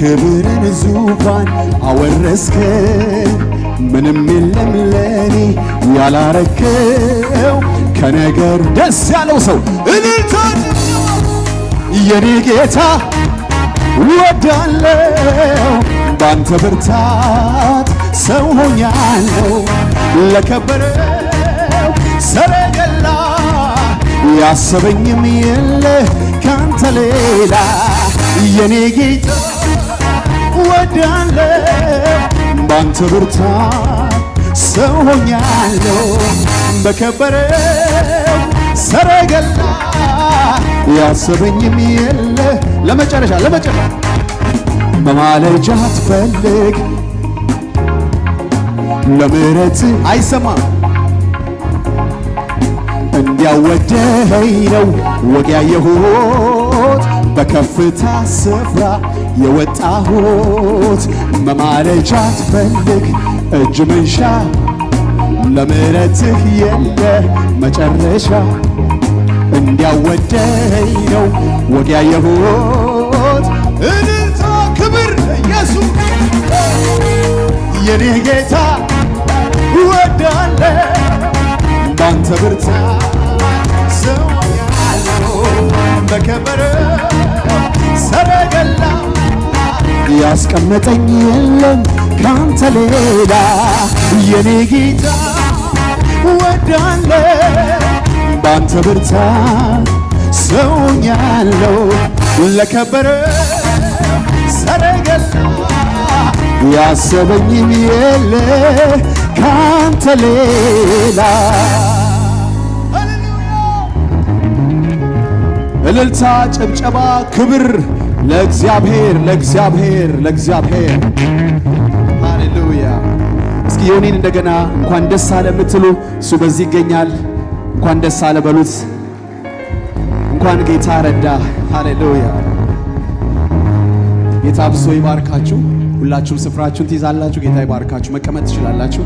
ክብርን ዙፋን አወረስከን ምንም የለም ለኔ ያላረከው ከነገር ደስ ያለው ሰው እልልታ የኔ ጌታ ወዳለው ባንተ ብርታት ሰው ሆኛለሁ ለከበረው ሰረገላ ያሰበኝም የለ ካንተ ሌላ የኔ ጌታ ወዳለው ባንተ ብርታት ሰው ሆኛለሁ በከበረው ሰረገላ ያሰበኝም የለ ለመጨረሻ በማለጃ ትፈልግ ለምሕረት አይሰማም እንዲያወደኸኝ ነው ወግ ያየሁት በከፍታ ስፍራ የወጣሁት መማለጃ ትፈልግ እጅ መንሻ ለምሕረትህ የለ መጨረሻ እንዲያወደኸኝ ነው ወግ ያየሁት እልልታ ክብር ኢየሱስ የኔ ጌታ ወዳለ ባንተ ብርታት ሰው ሆኛለሁ በከበረው ሰረገላ ያስቀመጠኝ የለም ካንተ ሌላ የኔ ጌታ ወዳለ ባንተ ብርታት ሰው ሆኛለሁ ለከበረው ሰረገላ ያሰበኝም የለ ካንተ ሌላ እልልታ ጭብጨባ ክብር ለእግዚአብሔር ሃሌሉያ እስኪ ዮኒን እንደገና እንኳን ደስ አለ የምትሉ እሱ በዚህ ይገኛል እንኳን ደስ አለ በሉት እንኳን ጌታ ረዳ ሃሌሉያ ጌታ ብሶ ይባርካችሁ ሁላችሁም ስፍራችሁን ትይዛላችሁ ጌታ ይባርካችሁ መቀመጥ ትችላላችሁ